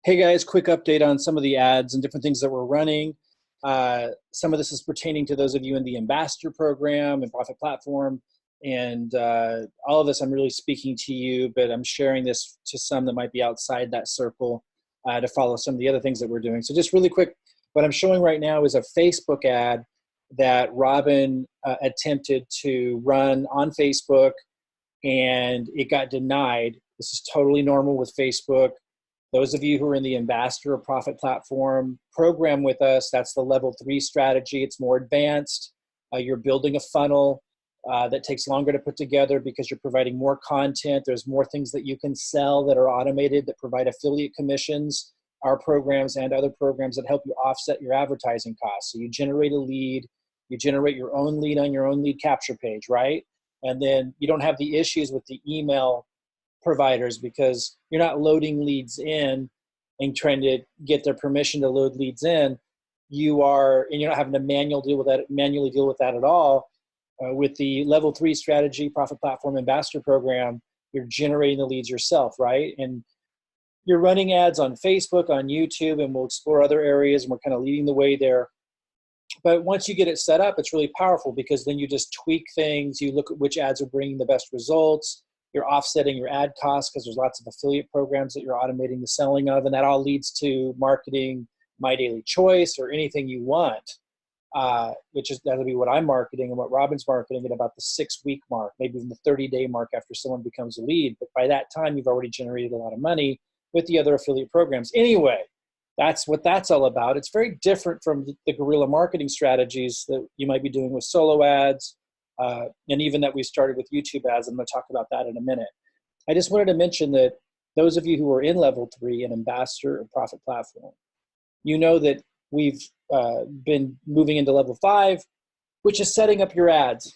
Hey guys, quick update on some of the ads and different things that we're running. Some of this is pertaining to those of you in the ambassador program and profit platform. And all of this, I'm really speaking to you, but I'm sharing this to some that might be outside that circle to follow some of the other things that we're doing. So just really quick, what I'm showing right now is a Facebook ad that Robin attempted to run on Facebook, and it got denied. This is totally normal with Facebook. Those of you who are in the ambassador or profit platform program with us, that's the level 3 strategy. It's more advanced. You're building a funnel that takes longer to put together because you're providing more content. There's more things that you can sell that are automated that provide affiliate commissions, our programs and other programs that help you offset your advertising costs. So you generate a lead, you generate your own lead on your own lead capture page, right? And then you don't have the issues with the email providers because you're not loading leads in and trying to get their permission to load leads in. You're not having to manually deal with that at all. With the level 3 strategy, profit platform ambassador program, you're generating the leads yourself, right? And you're running ads on Facebook, on YouTube, and we'll explore other areas, and we're kind of leading the way there. But once you get it set up, it's really powerful because then you just tweak things. You look at which ads are bringing the best results. You're offsetting your ad costs because there's lots of affiliate programs that you're automating the selling of, and that all leads to marketing MyDailyChoice or anything you want, that'll be what I'm marketing and what Robin's marketing at about the 6-week mark, maybe even the 30-day mark after someone becomes a lead. But by that time, you've already generated a lot of money with the other affiliate programs. Anyway, that's what that's all about. It's very different from the guerrilla marketing strategies that you might be doing with solo ads, and even that we started with YouTube ads. I'm going to talk about that in a minute. I just wanted to mention that those of you who are in level 3 and ambassador and profit platform, you know that we've been moving into level 5, which is setting up your ads.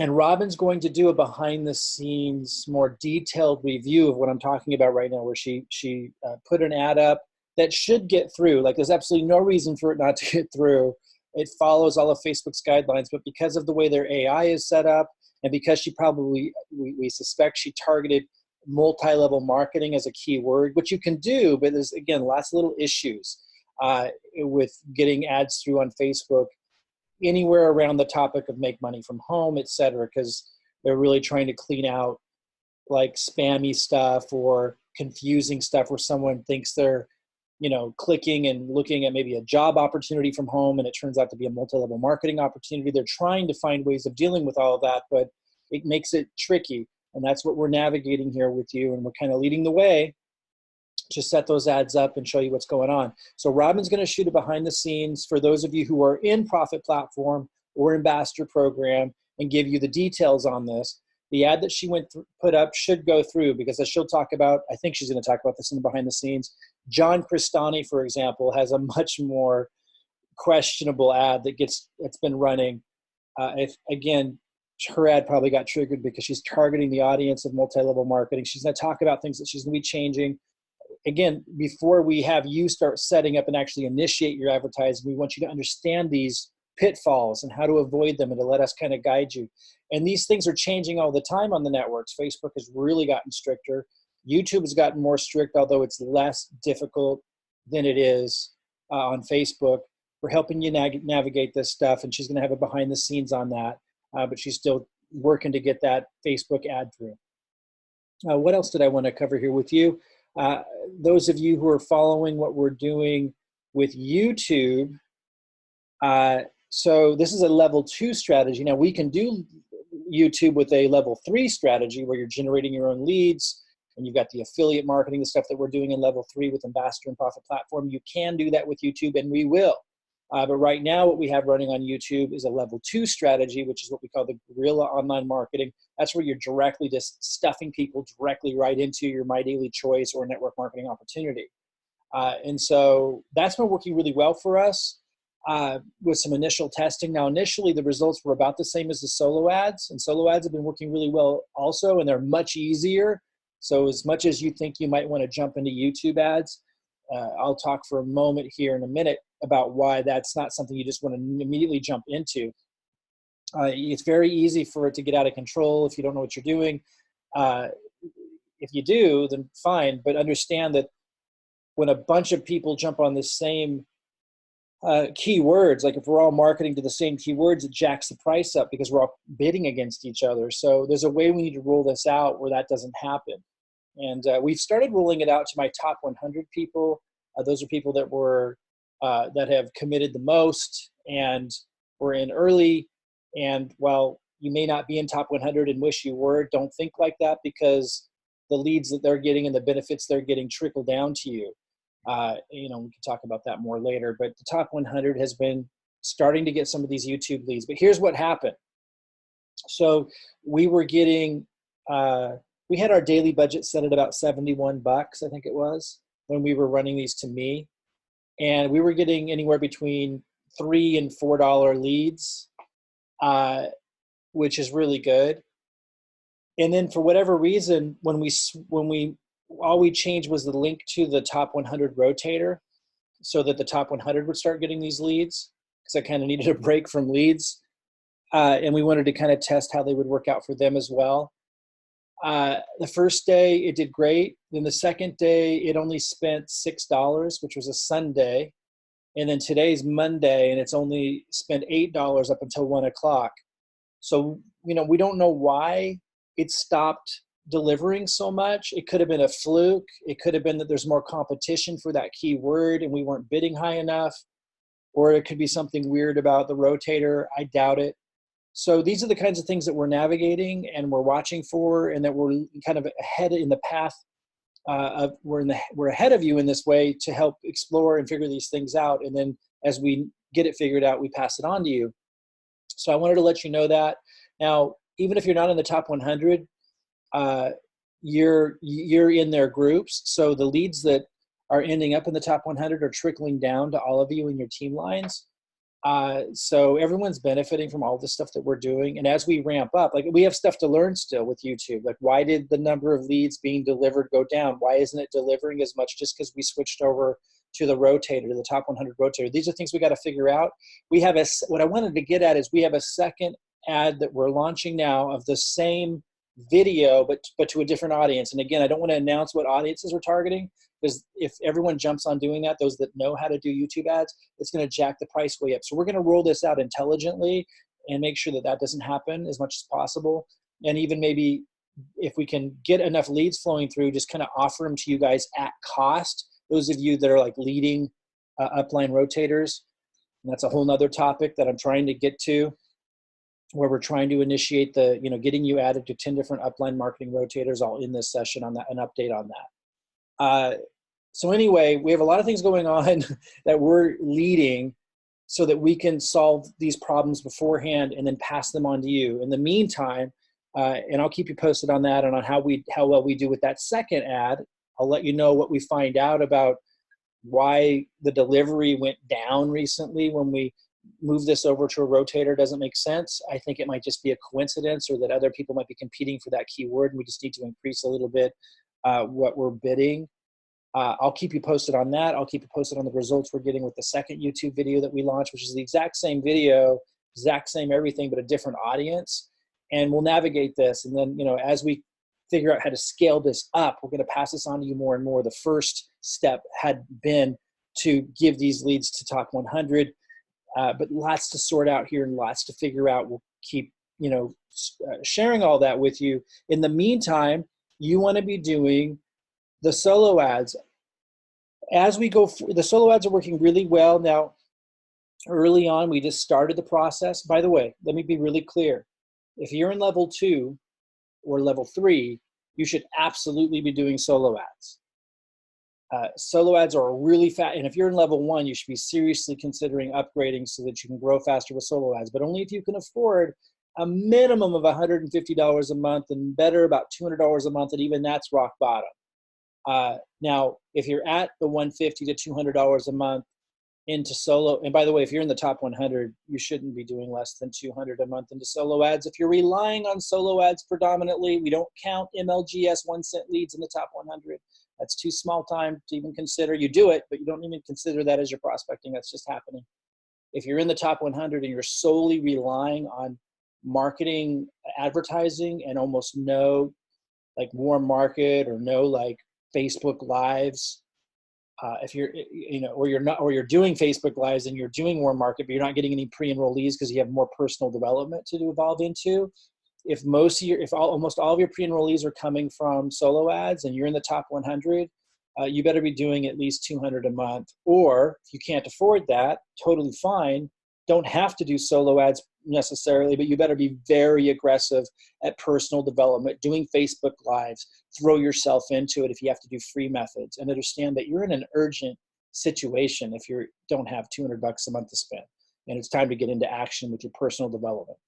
And Robin's going to do a behind the scenes, more detailed review of what I'm talking about right now, where she put an ad up that should get through. Like, there's absolutely no reason for it not to get through. It follows all of Facebook's guidelines, but because of the way their AI is set up, and because she probably, we suspect she targeted multi-level marketing as a keyword, which you can do, but there's, again, lots of little issues with getting ads through on Facebook anywhere around the topic of make money from home, et cetera, because they're really trying to clean out like spammy stuff or confusing stuff where someone thinks they're clicking and looking at maybe a job opportunity from home, and it turns out to be a multi-level marketing opportunity. They're trying to find ways of dealing with all of that, but it makes it tricky. And that's what we're navigating here with you. And we're kind of leading the way to set those ads up and show you what's going on. So Robin's going to shoot a behind the scenes for those of you who are in profit platform or ambassador program and give you the details on this. The ad that she put up should go through because as she'll talk about, I think she's going to talk about this in the behind the scenes. John Cristani, for example, has a much more questionable ad that's been running. Again, her ad probably got triggered because she's targeting the audience of multi-level marketing. She's going to talk about things that she's going to be changing. Again, before we have you start setting up and actually initiate your advertising, we want you to understand these pitfalls and how to avoid them and to let us kind of guide you. And these things are changing all the time on the networks. Facebook has really gotten stricter. YouTube has gotten more strict, although it's less difficult than it is on Facebook. We're helping you navigate this stuff, and she's going to have a behind the scenes on that, but she's still working to get that Facebook ad through. What else did I want to cover here with you? Those of you who are following what we're doing with YouTube, so this is a level 2 strategy. Now we can do YouTube with a level 3 strategy where you're generating your own leads and you've got the affiliate marketing, the stuff that we're doing in level 3 with ambassador and profit platform. You can do that with YouTube, and we will. But right now what we have running on YouTube is a level 2 strategy, which is what we call the guerrilla online marketing. That's where you're directly just stuffing people directly right into your MyDailyChoice or network marketing opportunity. And so that's been working really well for us with some initial testing. Now, initially, the results were about the same as the solo ads, and solo ads have been working really well also, and they're much easier. So as much as you think you might want to jump into YouTube ads, I'll talk for a moment here in a minute about why that's not something you just want to immediately jump into. It's very easy for it to get out of control if you don't know what you're doing. If you do, then fine, but understand that when a bunch of people jump on the same keywords, like if we're all marketing to the same keywords, it jacks the price up because we're all bidding against each other. So there's a way we need to roll this out where that doesn't happen. And we've started rolling it out to my top 100 people. Those are people that were that have committed the most and were in early. And while you may not be in top 100 and wish you were, don't think like that, because the leads that they're getting and the benefits they're getting trickle down to you. We can talk about that more later, but the top 100 has been starting to get some of these YouTube leads. But here's what happened. So we were getting, we had our daily budget set at about $71, I think it was, when we were running these to me. And we were getting anywhere between $3 and $4 leads, which is really good. And then for whatever reason, when we all we changed was the link to the top 100 rotator, so that the top 100 would start getting these leads, because I kind of needed a break from leads. And we wanted to kind of test how they would work out for them as well. The first day it did great. Then the second day it only spent $6, which was a Sunday. And then today's Monday and it's only spent $8 up until 1 o'clock. So, we don't know why it stopped delivering so much. It could have been a fluke. It could have been that there's more competition for that keyword and we weren't bidding high enough. Or it could be something weird about the rotator. I doubt it. So these are the kinds of things that we're navigating and we're watching for, and that we're kind of ahead in the path we're ahead of you in this way to help explore and figure these things out. And then as we get it figured out, we pass it on to you. So I wanted to let you know that. Now, even if you're not in the top 100, you're in their groups. So the leads that are ending up in the top 100 are trickling down to all of you in your team lines. So everyone's benefiting from all the stuff that we're doing. And as we ramp up, like, we have stuff to learn still with YouTube. Like, why did the number of leads being delivered go down? Why isn't it delivering as much just because we switched over to the rotator, to the top 100 rotator? These are things we got to figure out. We have what I wanted to get at is we have a second ad that we're launching now of the same video, but to a different audience. And again, I don't want to announce what audiences we're targeting, because if everyone jumps on doing that, those that know how to do YouTube ads, it's going to jack the price way up. So we're going to roll this out intelligently and make sure that that doesn't happen as much as possible. And even maybe if we can get enough leads flowing through, just kind of offer them to you guys at cost. Those of you that are like leading upline rotators, and that's a whole nother topic that I'm trying to get to, where we're trying to initiate the, getting you added to 10 different upline marketing rotators, all in this session on that, an update on that. So anyway, we have a lot of things going on that we're leading so that we can solve these problems beforehand and then pass them on to you. In the meantime, and I'll keep you posted on that and on how well we do with that second ad. I'll let you know what we find out about why the delivery went down recently when we move this over to a rotator. Doesn't make sense. I think it might just be a coincidence, or that other people might be competing for that keyword, and we just need to increase a little bit what we're bidding. I'll keep you posted on that. I'll keep you posted on the results we're getting with the second YouTube video that we launched, which is the exact same video, exact same everything, but a different audience. And we'll navigate this. And then, as we figure out how to scale this up, we're going to pass this on to you more and more. The first step had been to give these leads to top 100, but lots to sort out here and lots to figure out. We'll keep, sharing all that with you. In the meantime, you want to be doing the solo ads. As we go, the solo ads are working really well. Now, early on, we just started the process. By the way, let me be really clear. If you're in level 2 or level 3, you should absolutely be doing solo ads. Solo ads are really fast. And if you're in level 1, you should be seriously considering upgrading so that you can grow faster with solo ads, but only if you can afford a minimum of $150 a month, and better about $200 a month, and even that's rock bottom. Now, if you're at the $150 to $200 a month into solo, and by the way, if you're in the top 100, you shouldn't be doing less than $200 a month into solo ads. If you're relying on solo ads predominantly, we don't count MLGS 1 cent leads in the top 100. That's too small time to even consider. You do it, but you don't even consider that as your prospecting. That's just happening. If you're in the top 100 and you're solely relying on marketing, advertising, and almost no like warm market or no like Facebook lives, If you're, or you're not, or you're doing Facebook Lives and you're doing warm market, but you're not getting any pre-enrollees because you have more personal development to evolve into. If almost all of your pre-enrollees are coming from solo ads and you're in the top 100, you better be doing at least 200 a month. Or if you can't afford that, totally fine. Don't have to do solo ads necessarily, but you better be very aggressive at personal development, doing Facebook Lives, throw yourself into it if you have to do free methods, and understand that you're in an urgent situation if you don't have 200 bucks a month to spend. And it's time to get into action with your personal development.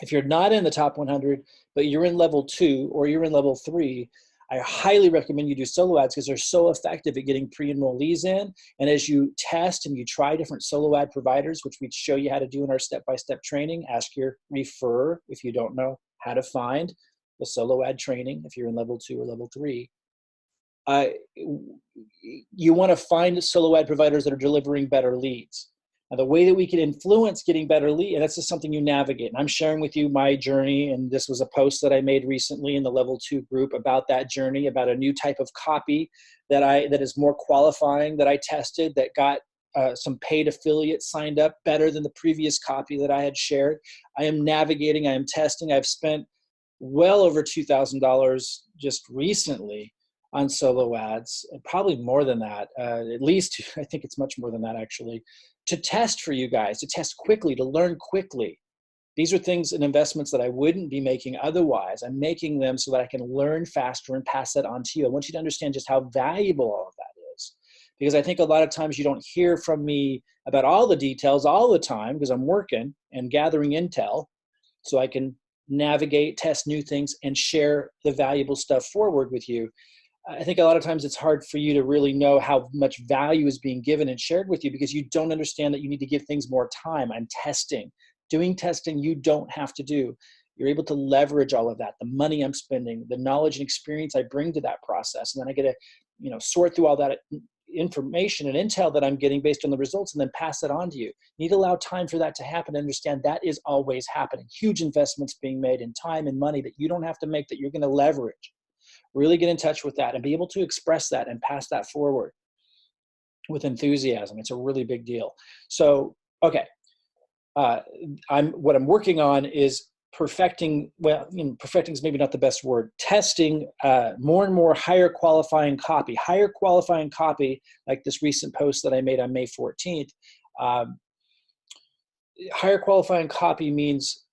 If you're not in the top 100, but you're in level 2 or you're in level 3, I highly recommend you do solo ads because they're so effective at getting pre-enrollees in. And as you test and you try different solo ad providers, which we show you how to do in our step-by-step training, ask your referrer if you don't know how to find the solo ad training, if you're in level 2 or level 3. You want to find solo ad providers that are delivering better leads. Now, the way that we can influence getting better lead, and that's just something you navigate. And I'm sharing with you my journey, and this was a post that I made recently in the level 2 group about that journey, about a new type of copy that is more qualifying that I tested, that got some paid affiliates signed up better than the previous copy that I had shared. I am navigating, I am testing. I've spent well over $2,000 just recently on solo ads, and probably more than that, at least I think it's much more than that actually, to test for you guys, to test quickly, to learn quickly. These are things and investments that I wouldn't be making otherwise. I'm making them so that I can learn faster and pass that on to you. I want you to understand just how valuable all of that is, because I think a lot of times you don't hear from me about all the details all the time because I'm working and gathering intel so I can navigate, test new things, and share the valuable stuff forward with you. I think a lot of times it's hard for you to really know how much value is being given and shared with you because you don't understand that you need to give things more time. I'm testing. Doing testing you don't have to do. You're able to leverage all of that, the money I'm spending, the knowledge and experience I bring to that process. And then I get to, sort through all that information and intel that I'm getting based on the results and then pass it on to you. You need to allow time for that to happen and understand that is always happening. Huge investments being made in time and money that you don't have to make, that you're going to leverage. Really get in touch with that and be able to express that and pass that forward with enthusiasm. It's a really big deal. So, okay. What I'm working on is perfecting, perfecting is maybe not the best word, testing more and more higher qualifying copy, like this recent post that I made on May 14th. Higher qualifying copy means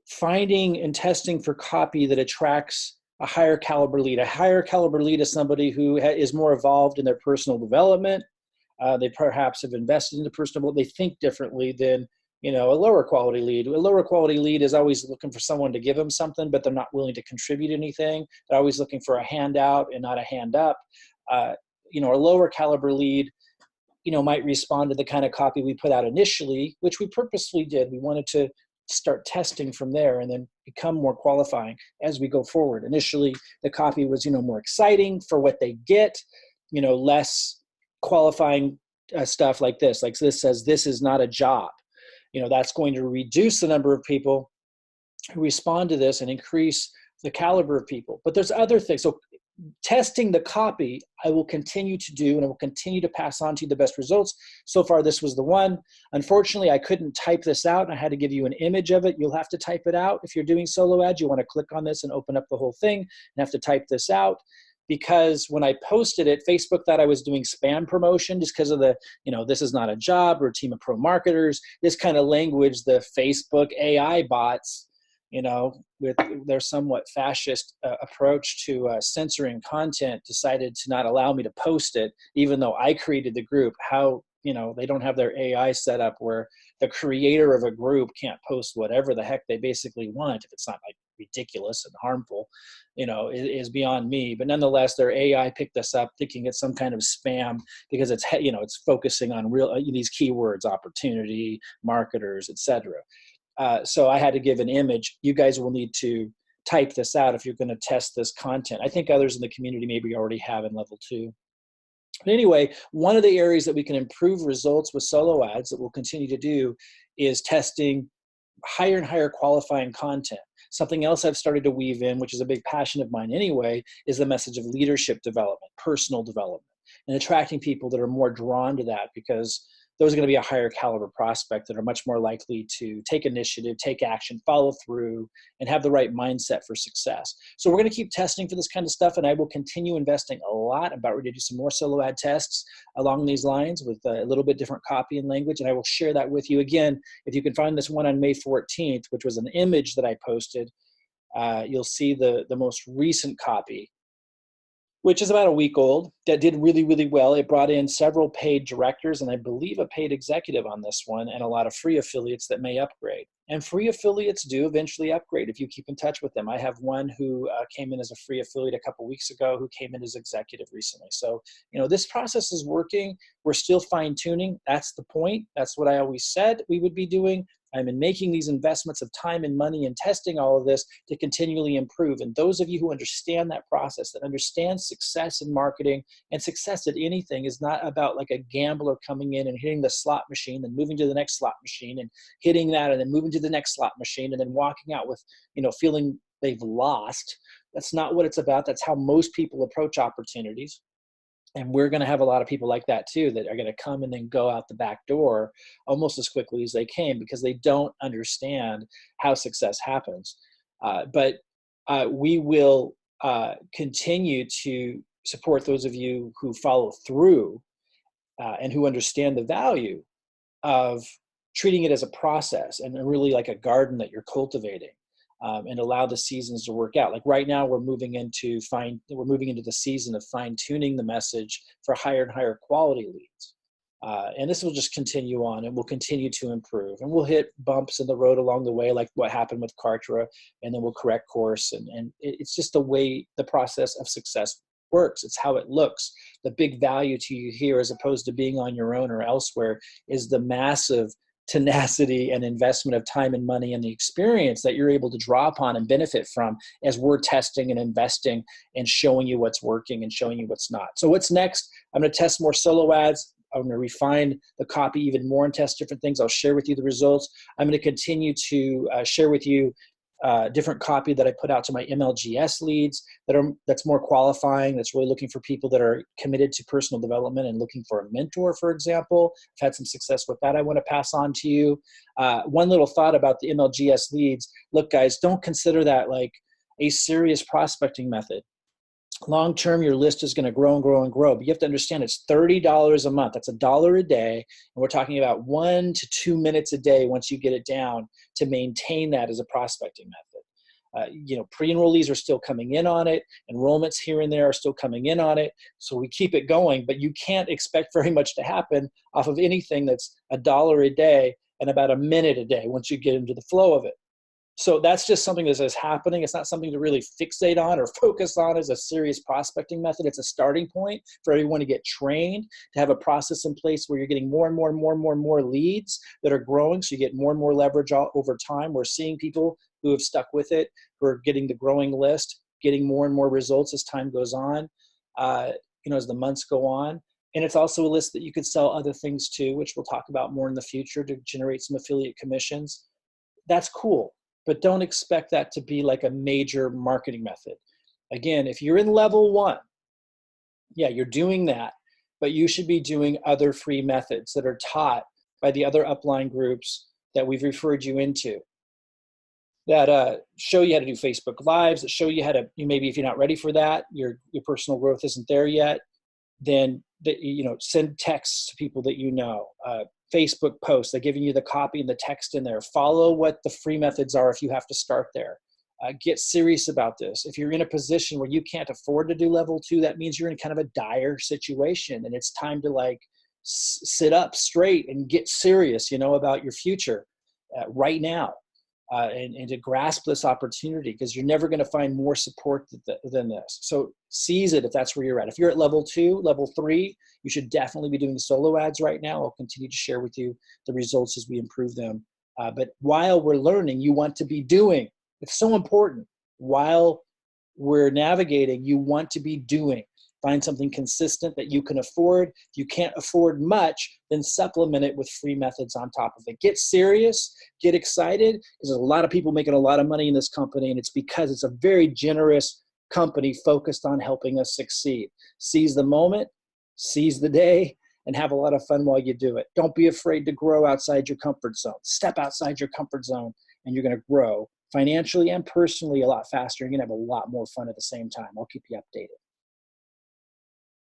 finding and testing for copy that attracts a higher caliber lead. A higher caliber lead is somebody who is more evolved in their personal development. They perhaps have invested into personal development. They think differently than a lower quality lead. A lower quality lead is always looking for someone to give them something, but they're not willing to contribute anything. They're always looking for a handout and not a hand up. A lower caliber lead, might respond to the kind of copy we put out initially, which we purposely did. We wanted to start testing from there and then become more qualifying as we go forward. Initially, the copy was, more exciting for what they get, less qualifying stuff like this. Like this says, this is not a job. That's going to reduce the number of people who respond to this and increase the caliber of people. But there's other things. So testing the copy, I will continue to do, and I will continue to pass on to you the best results. So far, this was the one. Unfortunately, I couldn't type this out, and I had to give you an image of it. You'll have to type it out. If you're doing solo ads, you want to click on this and open up the whole thing and have to type this out. Because when I posted it, Facebook thought I was doing spam promotion just because of the, this is not a job, or a team of pro marketers, this kind of language, the Facebook AI bots, with their somewhat fascist approach to censoring content, decided to not allow me to post it, even though I created the group. How, they don't have their AI set up where the creator of a group can't post whatever the heck they basically want if it's not like ridiculous and harmful, is beyond me. But nonetheless, their AI picked this up thinking it's some kind of spam because it's, it's focusing on these keywords, opportunity, marketers, etc. So I had to give an image. You guys will need to type this out if you're going to test this content. I think others in the community maybe already have in level 2. But anyway, one of the areas that we can improve results with solo ads that we'll continue to do is testing higher and higher qualifying content. Something else I've started to weave in, which is a big passion of mine anyway, is the message of leadership development, personal development. and attracting people that are more drawn to that, because those are going to be a higher caliber prospect that are much more likely to take initiative, take action, follow through, and have the right mindset for success. So we're going to keep testing for this kind of stuff, and I will continue investing a lot. I'm about ready to do some more solo ad tests along these lines with a little bit different copy and language, and I will share that with you. Again, if you can find this one on May 14th, which was an image that I posted, you'll see the most recent copy, which is about a week old, that did really, really well. It brought in several paid directors and I believe a paid executive on this one, and a lot of free affiliates that may upgrade. And free affiliates do eventually upgrade if you keep in touch with them. I have one who came in as a free affiliate a couple weeks ago, who came in as executive recently. So, this process is working. We're still fine tuning. That's the point. That's what I always said we would be doing. I'm in making these investments of time and money and testing all of this to continually improve. And those of you who understand that process, that understand success in marketing and success at anything is not about like a gambler coming in and hitting the slot machine and moving to the next slot machine and hitting that and then moving to the next slot machine and then walking out with, feeling they've lost. That's not what it's about. That's how most people approach opportunities. And we're going to have a lot of people like that too, that are going to come and then go out the back door almost as quickly as they came, because they don't understand how success happens. But we will continue to support those of you who follow through and who understand the value of treating it as a process and really like a garden that you're cultivating. And allow the seasons to work out. Like right now, we're moving into the season of fine tuning the message for higher and higher quality leads. And this will just continue on, and we'll continue to improve. And we'll hit bumps in the road along the way, like what happened with Kartra, and then we'll correct course. And it's just the way the process of success works. It's how it looks. The big value to you here, as opposed to being on your own or elsewhere, is the massive tenacity and investment of time and money and the experience that you're able to draw upon and benefit from as we're testing and investing and showing you what's working and showing you what's not. So what's next? I'm going to test more solo ads. I'm going to refine the copy even more and test different things. I'll share with you the results. I'm going to continue to share with you different copy that I put out to my MLGS leads that's more qualifying, that's really looking for people that are committed to personal development and looking for a mentor, for example. I've had some success with that I want to pass on to you. One little thought about the MLGS leads. Look, guys, don't consider that like a serious prospecting method. Long term, your list is going to grow and grow and grow, but you have to understand it's $30 a month. That's $1 a day, and we're talking about 1 to 2 minutes a day once you get it down to maintain that as a prospecting method. Pre-enrollees are still coming in on it. Enrollments here and there are still coming in on it. So we keep it going, but you can't expect very much to happen off of anything that's $1 a day and about a minute a day once you get into the flow of it. So that's just something that is happening. It's not something to really fixate on or focus on as a serious prospecting method. It's a starting point for everyone to get trained, to have a process in place where you're getting more and more and more and more and more leads that are growing. So you get more and more leverage over time. We're seeing people who have stuck with it, who are getting the growing list, getting more and more results as time goes on, as the months go on. And it's also a list that you could sell other things to, which we'll talk about more in the future, to generate some affiliate commissions. That's cool. But don't expect that to be like a major marketing method. Again, if you're in level 1, yeah, you're doing that, but you should be doing other free methods that are taught by the other upline groups that we've referred you into, that show you how to do Facebook Lives, that show you how to, maybe if you're not ready for that, your personal growth isn't there yet, then send texts to people that Facebook posts, they're giving you the copy and the text in there. Follow what the free methods are if you have to start there. Get serious about this. If you're in a position where you can't afford to do level 2, that means you're in kind of a dire situation and it's time to sit up straight and get serious, about your future right now. And to grasp this opportunity, because you're never going to find more support than this. So seize it if that's where you're at. If you're at level 2, level 3, you should definitely be doing solo ads right now. I'll continue to share with you the results as we improve them. But while we're learning, you want to be doing. It's so important. While we're navigating, you want to be doing. Find something consistent that you can afford. If you can't afford much, then supplement it with free methods on top of it. Get serious, get excited, because there's a lot of people making a lot of money in this company, and it's because it's a very generous company focused on helping us succeed. Seize the moment, seize the day and have a lot of fun while you do it. Don't be afraid to grow outside your comfort zone. Step outside your comfort zone and you're going to grow financially and personally a lot faster. You're going to have a lot more fun at the same time. I'll keep you updated.